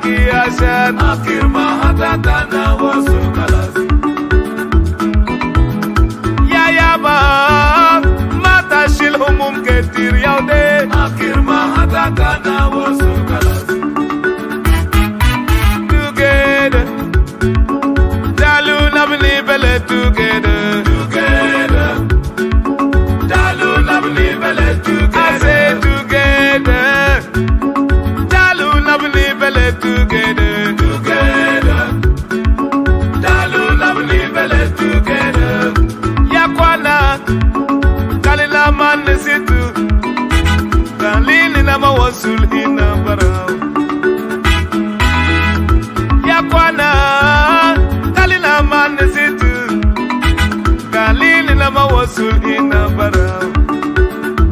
عشان آخر ما هتتنا وصل خلاص يا يابا ما تشيل هموم كتير يا ودي آخر ما هتتنا وصل خلاص together تعالوا نبني بلد together تعالوا نبني بلد together I say together تعالوا نبني بلد together تعالوا نبني بلد together يا كوانا كالينا ما نسيتو كالينا ما وصل هنا براو يا كوانا كالينا ما نسيتو كالينا ما وصل هنا براو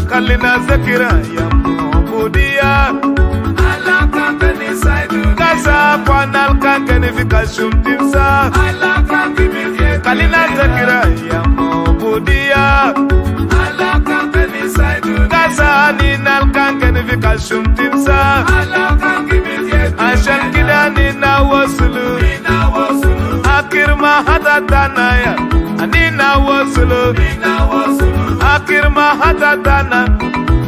كالينا ذكرى يا مبوديا Kasa kwanal kankani fika shumtimsa Ala kanki miye Kalina zakira ya mobudia Ala kankani saidu Kasa ninal kankani fika shumtimsa Ala kanki miye Ashan kida nina wasulu Akir mahatatana ya Nina wasulu Akir mahatatana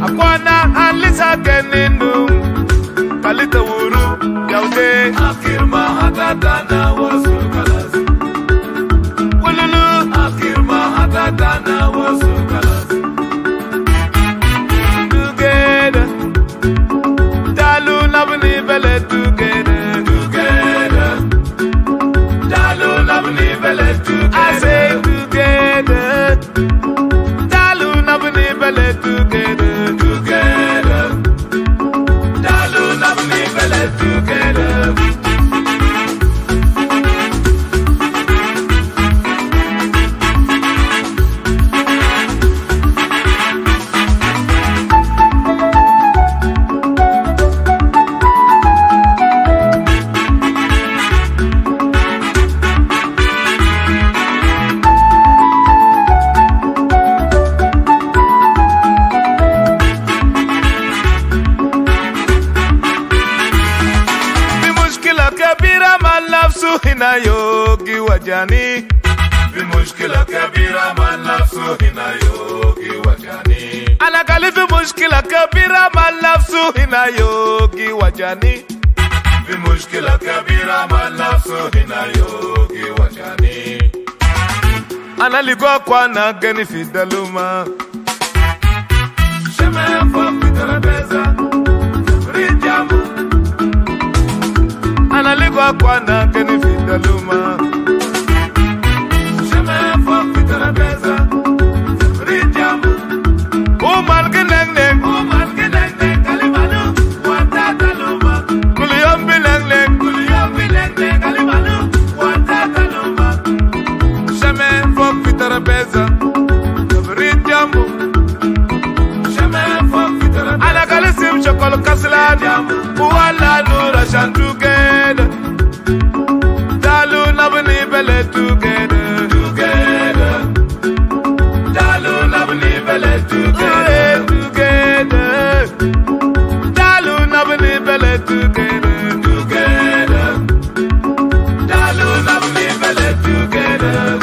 Akwana alisa keninu Kalita wuru Yaude Akir mahatatana wasul kalas Ululu Akir mahatatana wasul kalas Together Dalu nabni bele together Dalu nabni bele together I say together Dalu nabni bele together Dalu nabni bele together هنا يوغي وجاني في مشكلة كبيرة ما نفسه هنا يوغي وجاني أنا قال في مشكلة كبيرة ما نفسه هنا يوغي وجاني في مشكلة كبيرة ما نفسه هنا يوغي وجاني أنا لقوا كوانا جاني في دلوما شمع فوق في ترابيزة تفريد جامو أنا لقوا كوانا كني في دلوما شمع فوق في ترابيزة تفريد جامو ومال كننك كلمانو وانتا دلوما كل يوم بلنك كلمانو وانتا دلوما شمع فوق في ترابيزة تفريد جامو شمع فوق في ترابيزة أنا كالسيم شكل كسلان ولا نور عشان together Dalu nabni bele together Dalu nabni bele together Dalu nabni bele together Dalu nabni bele together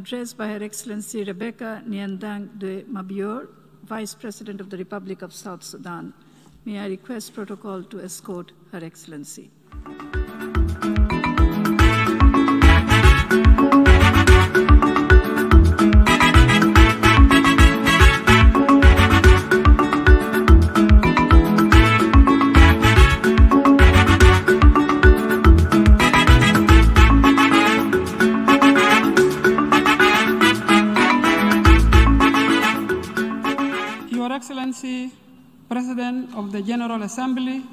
Address by Her Excellency Rebecca Nyandeng de Mabior, Vice President of the Republic of South Sudan. May I request protocol to escort Her Excellency. Your Excellency, President of the General Assembly,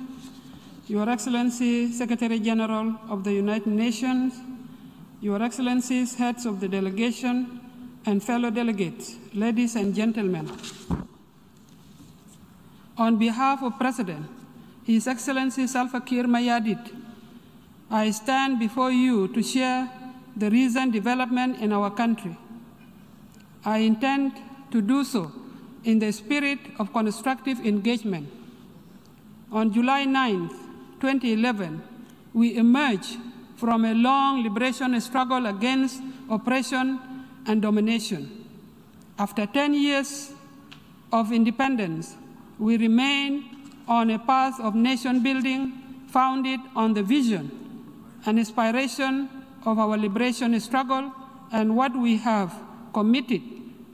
Your Excellency, Secretary General of the United Nations, Your Excellencies, heads of the delegation, and fellow delegates, ladies and gentlemen. On behalf of President, His Excellency Salva Kiir Mayardit, I stand before you to share the recent development in our country. I intend to do so in the spirit of constructive engagement. On July 9, 2011, we emerged from a long liberation struggle against oppression and domination. After 10 years of independence, we remain on a path of nation building founded on the vision and inspiration of our liberation struggle and what we have committed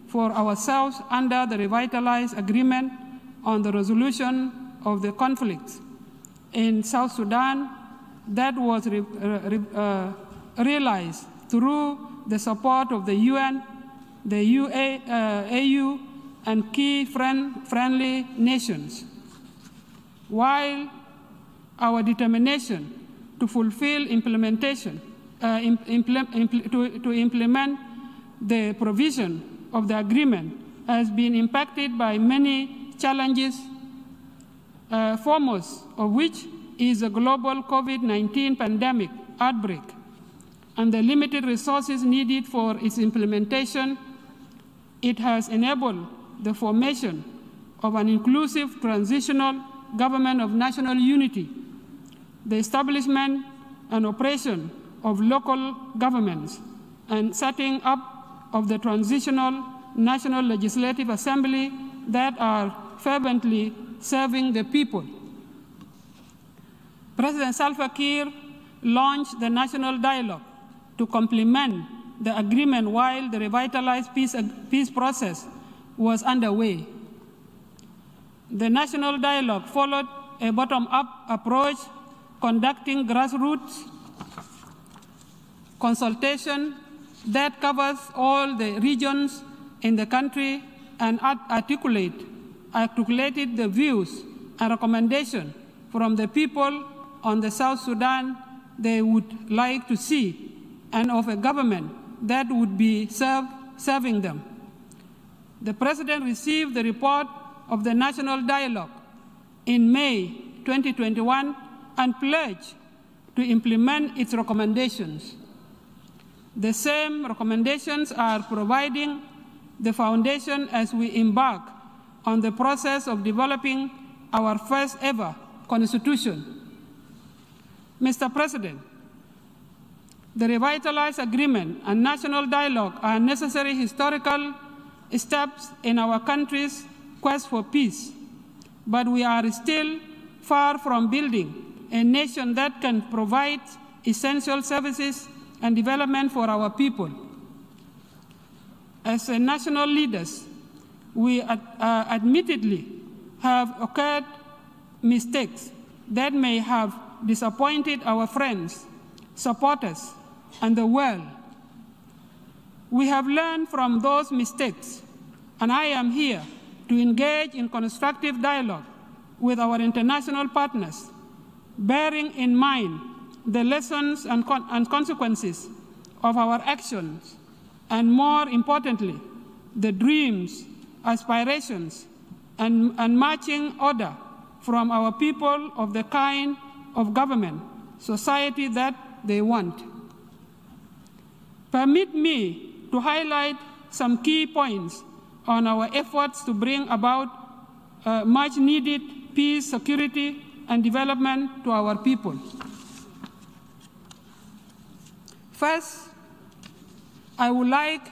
for ourselves under the Revitalized Agreement on the resolution of the conflicts in South Sudan that was realized through the support of the UN, the AU, and key friendly nations. While our determination to fulfill implementation, to implement the provision of the agreement has been impacted by many challenges, foremost of which is the global COVID-19 pandemic outbreak and the limited resources needed for its implementation. It has enabled the formation of an inclusive transitional government of national unity, the establishment and operation of local governments, and setting up of the transitional National Legislative Assembly that are fervently serving the people. President Salva Kiir launched the National Dialogue to complement the agreement while the Revitalized peace process was underway. The National Dialogue followed a bottom-up approach, conducting grassroots consultation that covers all the regions in the country and articulated the views and recommendations from the people on the South Sudan they would like to see and of a government that would be serving them. The President received the report of the National Dialogue in May 2021 and pledged to implement its recommendations. The same recommendations are providing the foundation as we embark on the process of developing our first ever constitution. Mr. President, the Revitalized Agreement and National Dialogue are necessary historical steps in our country's quest for peace, but we are still far from building a nation that can provide essential services and development for our people. As national leaders, we admittedly have occurred mistakes that may have disappointed our friends, supporters, and the world. We have learned from those mistakes, and I am here to engage in constructive dialogue with our international partners, bearing in mind the lessons and consequences of our actions, and more importantly, the dreams, aspirations, and marching order from our people of the kind of government, society that they want. Permit me to highlight some key points on our efforts to bring about much needed peace, security, and development to our people. First, I would like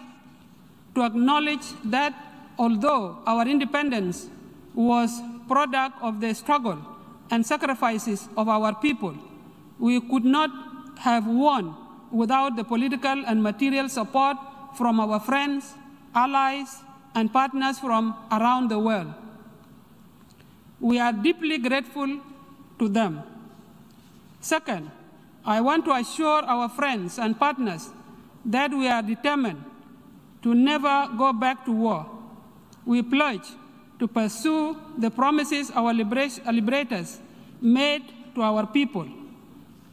to acknowledge that although our independence was product of the struggle and sacrifices of our people, we could not have won without the political and material support from our friends, allies, and partners from around the world. We are deeply grateful to them. Second, I want to assure our friends and partners that we are determined to never go back to war. We pledge to pursue the promises our liberators made to our people.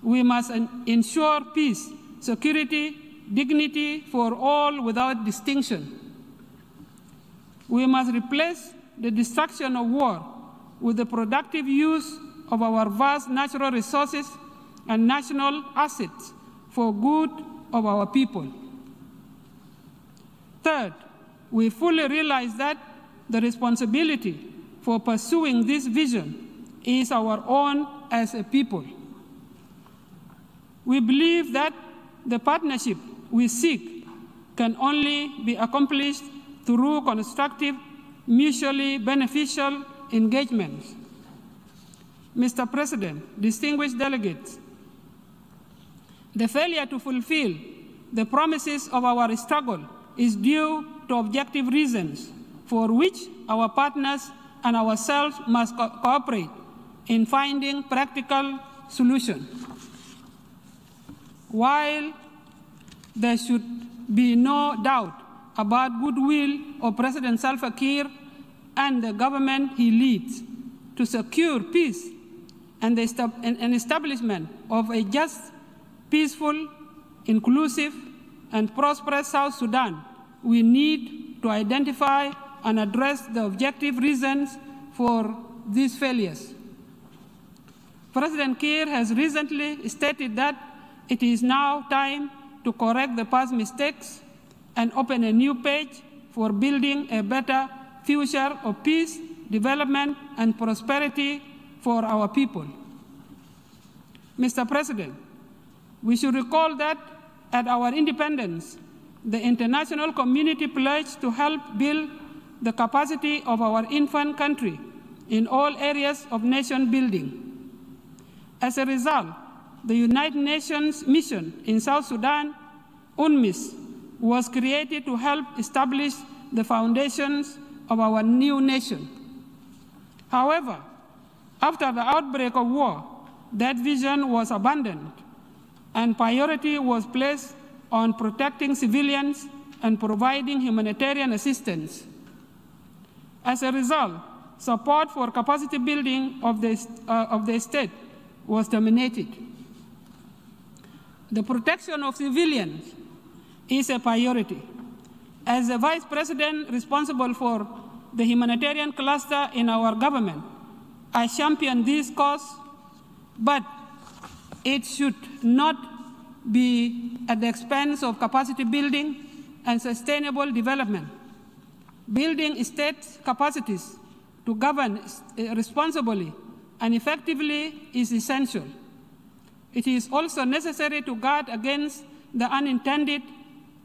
We must ensure peace, security, dignity for all without distinction. We must replace the destruction of war with the productive use of our vast natural resources and national assets for good of our people. Third, we fully realize that the responsibility for pursuing this vision is our own as a people. We believe that the partnership we seek can only be accomplished through constructive, mutually beneficial engagements. Mr. President, distinguished delegates, the failure to fulfill the promises of our struggle is due to objective reasons for which our partners and ourselves must cooperate in finding practical solutions. While there should be no doubt about goodwill of President Salva Kiir and the government he leads to secure peace and the establishment of a just, peaceful, inclusive, and prosperous South Sudan, we need to identify and address the objective reasons for these failures. President Kiir has recently stated that it is now time to correct the past mistakes and open a new page for building a better future of peace, development, and prosperity for our people. Mr. President, we should recall that at our independence, the international community pledged to help build the capacity of our infant country in all areas of nation building. As a result, the United Nations mission in South Sudan, UNMISS, was created to help establish the foundations of our new nation. However, after the outbreak of war, that vision was abandoned, and priority was placed on protecting civilians and providing humanitarian assistance. As a result, support for capacity building of the state was terminated. The protection of civilians is a priority. As the Vice President responsible for the humanitarian cluster in our government, I champion this cause, but it should not be at the expense of capacity building and sustainable development. Building state capacities to govern responsibly and effectively is essential. It is also necessary to guard against the unintended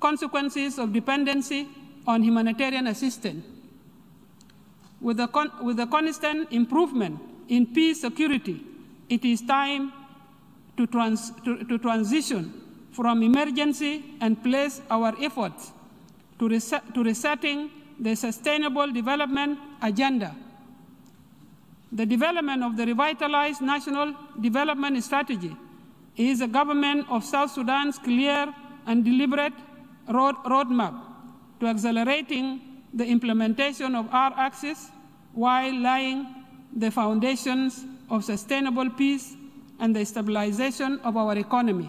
consequences of dependency on humanitarian assistance. With the constant improvement in peace security, it is time to transition from emergency and place our efforts to resetting the sustainable development agenda. The development of the Revitalized National Development Strategy is the government of South Sudan's clear and deliberate roadmap to accelerating the implementation of our axis while laying the foundations of sustainable peace and the stabilization of our economy.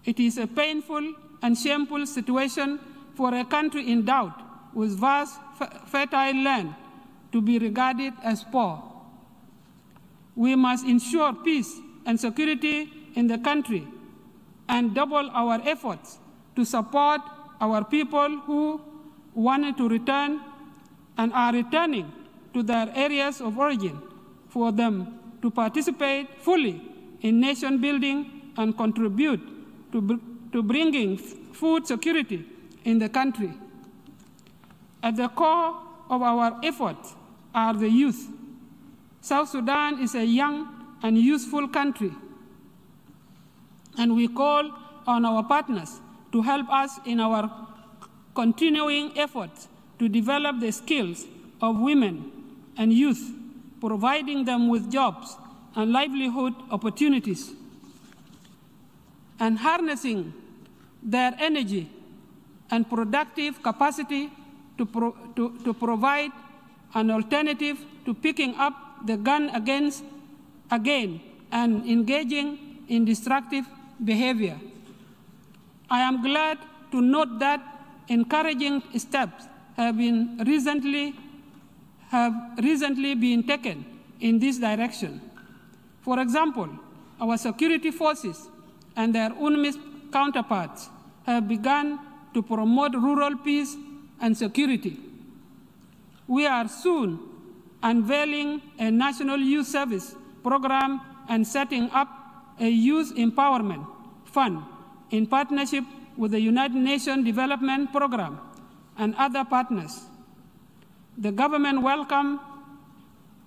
It is a painful and shameful situation for a country endowed with vast, fertile land to be regarded as poor. We must ensure peace and security in the country and double our efforts to support our people who wanted to return and are returning to their areas of origin, for them to participate fully in nation building and contribute to bringing food security in the country. At the core of our efforts are the youth. South Sudan is a young and useful country, and we call on our partners to help us in our continuing efforts to develop the skills of women and youth, providing them with jobs and livelihood opportunities, and harnessing their energy and productive capacity to provide an alternative to picking up the gun again and engaging in destructive behavior. I am glad to note that encouraging steps have recently been taken in this direction. For example, our security forces and their UNMISS counterparts have begun to promote rural peace and security. We are soon unveiling a national youth service program and setting up a youth empowerment fund in partnership with the United Nations Development Program and other partners. The government welcomes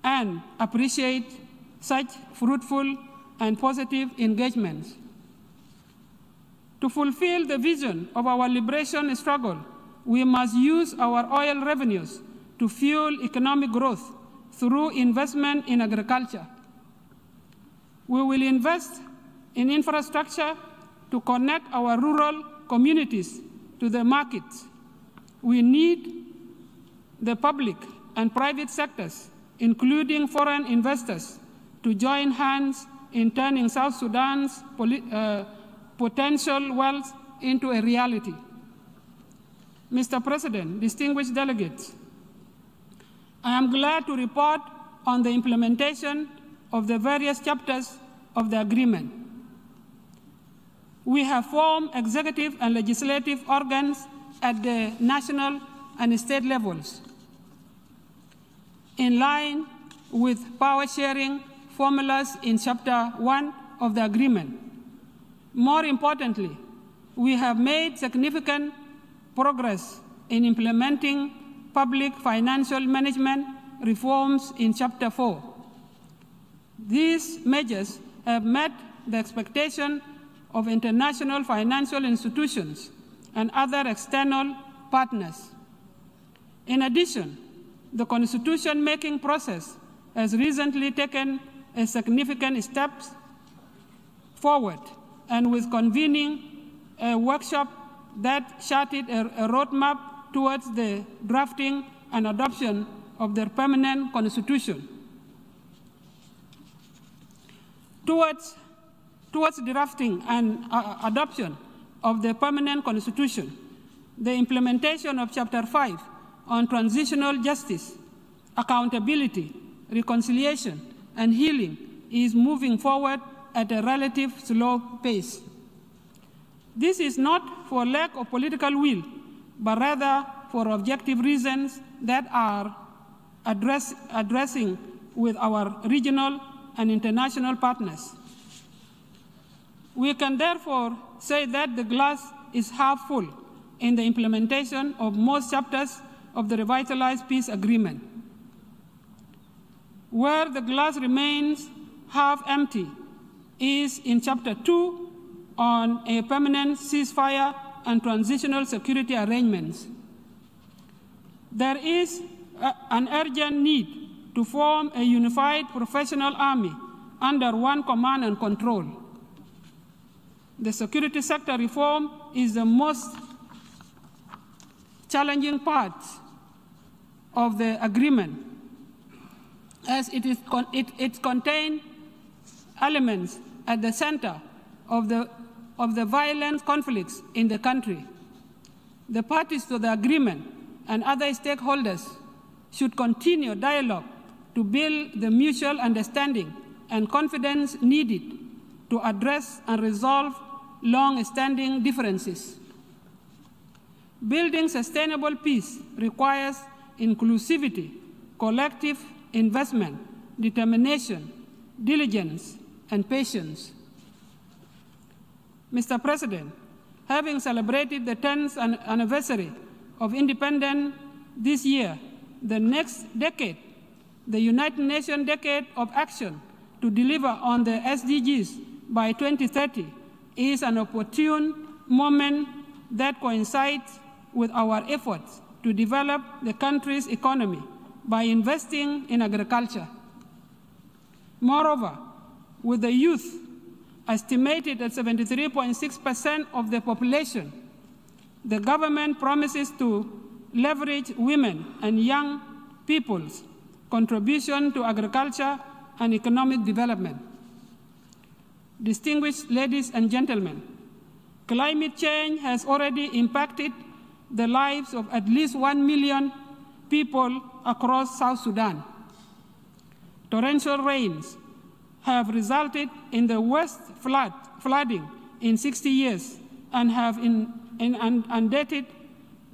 and appreciates such fruitful and positive engagements. To fulfill the vision of our liberation struggle, we must use our oil revenues to fuel economic growth through investment in agriculture. We will invest in infrastructure to connect our rural communities to the markets. We need the public and private sectors, including foreign investors, to join hands in turning South Sudan's potential wealth into a reality. Mr. President, distinguished delegates, I am glad to report on the implementation of the various chapters of the agreement. We have formed executive and legislative organs at the national and state levels, in line with power sharing formulas in Chapter 1 of the agreement. More importantly, we have made significant progress in implementing public financial management reforms in Chapter 4. These measures have met the expectation of international financial institutions and other external partners. In addition, the constitution-making process has recently taken a significant steps forward, and with convening a workshop that charted a roadmap towards the drafting and adoption of their permanent constitution. Towards drafting and adoption of the permanent constitution, the implementation of Chapter 5 on transitional justice, accountability, reconciliation, and healing is moving forward at a relative slow pace. This is not for lack of political will, but rather for objective reasons that are addressing with our regional and international partners. We can therefore say that the glass is half full in the implementation of most chapters of the Revitalized Peace Agreement. Where the glass remains half empty is in Chapter 2 on a permanent ceasefire and transitional security arrangements. There is an urgent need to form a unified professional army under one command and control. The security sector reform is the most challenging part of the agreement, as it contains elements at the center of the violent conflicts in the country. The parties to the agreement and other stakeholders should continue dialogue to build the mutual understanding and confidence needed to address and resolve long-standing differences. Building sustainable peace requires inclusivity, collective investment, determination, diligence, and patience. Mr. President, having celebrated the 10th anniversary of independence this year, the next decade, the United Nations Decade of Action to deliver on the SDGs by 2030, is an opportune moment that coincides with our efforts to develop the country's economy by investing in agriculture. Moreover, with the youth estimated at 73.6% of the population, the government promises to leverage women and young peoples, contribution to agriculture and economic development. Distinguished ladies and gentlemen, climate change has already impacted the lives of at least 1 million people across South Sudan. Torrential rains have resulted in the worst flooding in 60 years and have inundated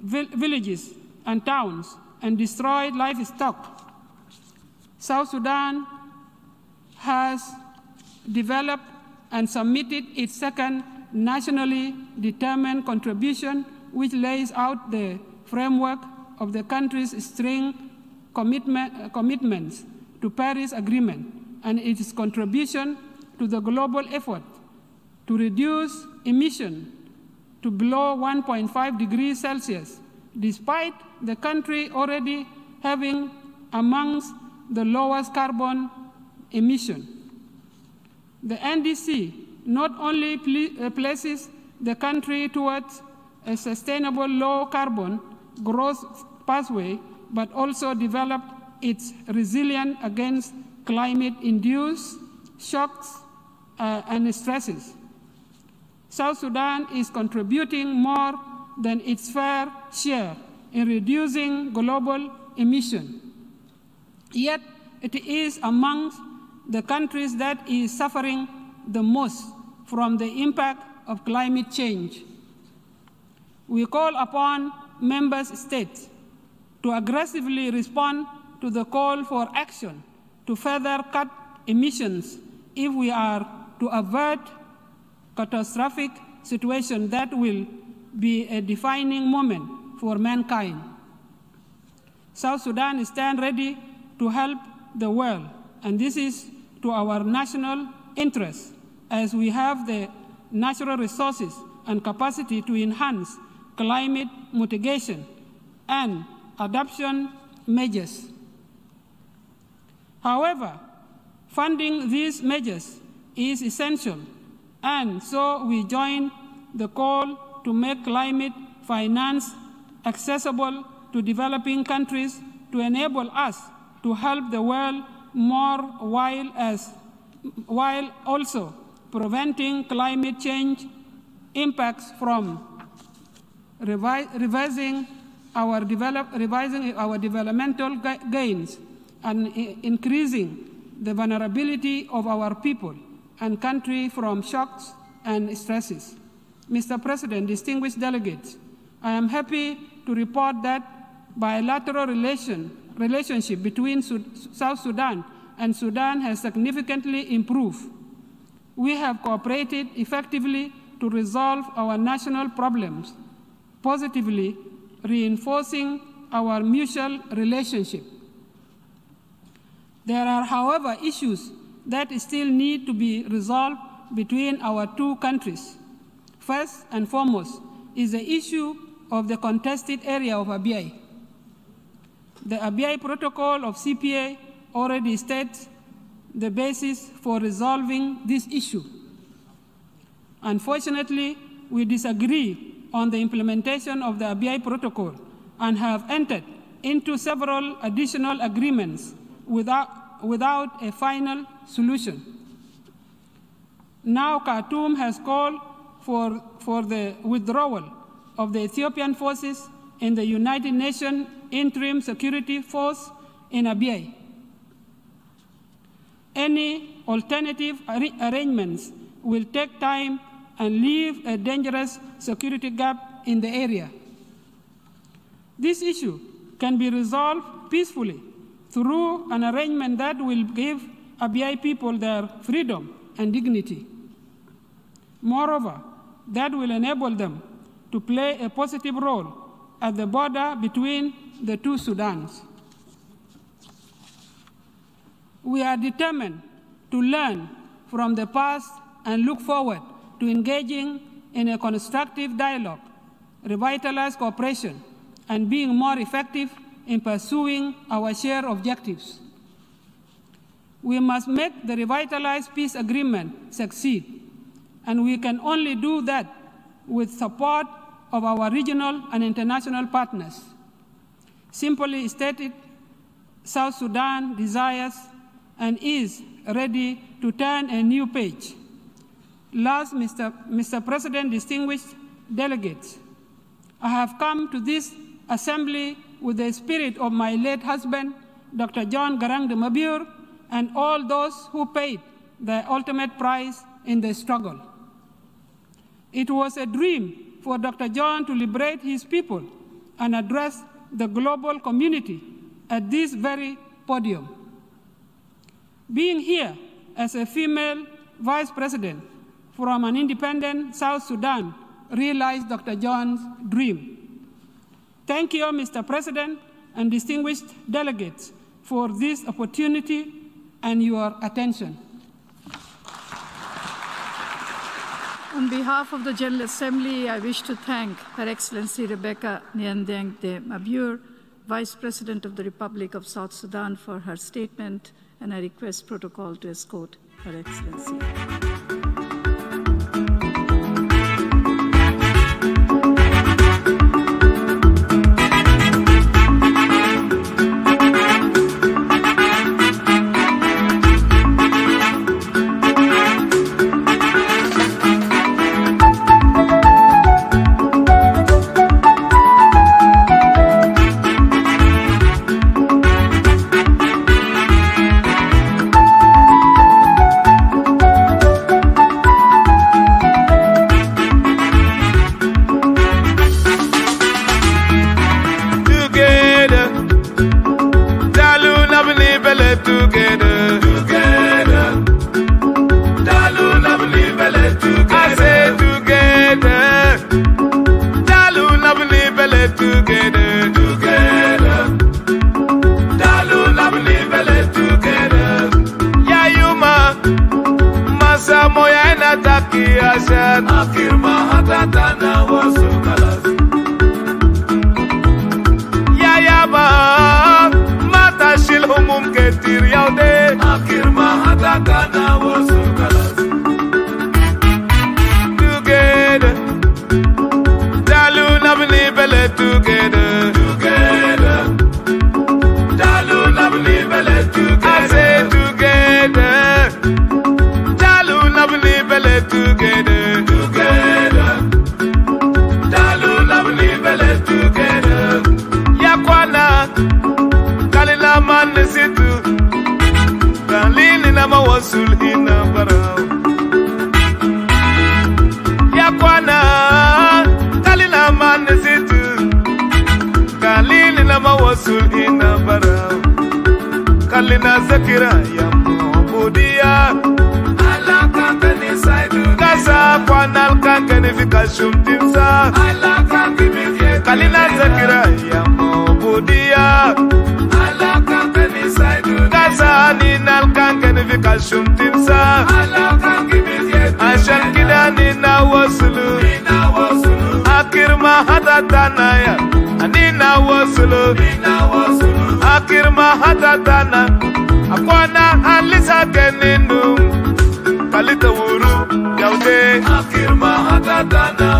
villages and towns and destroyed livestock. South Sudan has developed and submitted its second nationally determined contribution, which lays out the framework of the country's string commitments to Paris Agreement and its contribution to the global effort to reduce emission to below 1.5 degrees Celsius, despite the country already having amongst the lowest carbon emission. The NDC not only places the country towards a sustainable low-carbon growth pathway, but also developed its resilience against climate-induced shocks and stresses. South Sudan is contributing more than its fair share in reducing global emissions. Yet it is amongst the countries that is suffering the most from the impact of climate change. We call upon member states to aggressively respond to the call for action to further cut emissions if we are to avert catastrophic situation that will be a defining moment for mankind. South Sudan stands ready to help the world, and this is to our national interest, as we have the natural resources and capacity to enhance climate mitigation and adaptation measures. However, funding these measures is essential, and so we join the call to make climate finance accessible to developing countries to enable us to help the world more while also preventing climate change impacts from revising our developmental gains and increasing the vulnerability of our people and country from shocks and stresses. Mr. President, distinguished delegates, I am happy to report that bilateral relationship between South Sudan and Sudan has significantly improved. We have cooperated effectively to resolve our national problems, positively reinforcing our mutual relationship. There are, however, issues that still need to be resolved between our two countries. First and foremost is the issue of the contested area of Abyei. The Abyei Protocol of CPA already states the basis for resolving this issue. Unfortunately, we disagree on the implementation of the Abyei Protocol and have entered into several additional agreements without a final solution. Now Khartoum has called for the withdrawal of the Ethiopian forces in the United Nations Interim Security Force in Abyei. Any alternative arrangements will take time and leave a dangerous security gap in the area. This issue can be resolved peacefully through an arrangement that will give Abyei people their freedom and dignity. Moreover, that will enable them to play a positive role at the border between the two Sudans. We are determined to learn from the past and look forward to engaging in a constructive dialogue, revitalized cooperation, and being more effective in pursuing our shared objectives. We must make the revitalized peace agreement succeed, and we can only do that with support of our regional and international partners. Simply stated, South Sudan desires and is ready to turn a new page. Last, Mr. President, distinguished delegates, I have come to this assembly with the spirit of my late husband, Dr. Nyandeng de Mabior, and all those who paid the ultimate price in the struggle. It was a dream for Dr. John to liberate his people and address the global community at this very podium. Being here as a female vice president from an independent South Sudan realized Dr. John's dream. Thank you, Mr. President and distinguished delegates, for this opportunity and your attention. On behalf of the General Assembly, I wish to thank Her Excellency Rebecca Nyandeng de Mabior, Vice President of the Republic of South Sudan, for her statement, and I request protocol to escort Her Excellency. Kalita wuru yaude akir mahatatana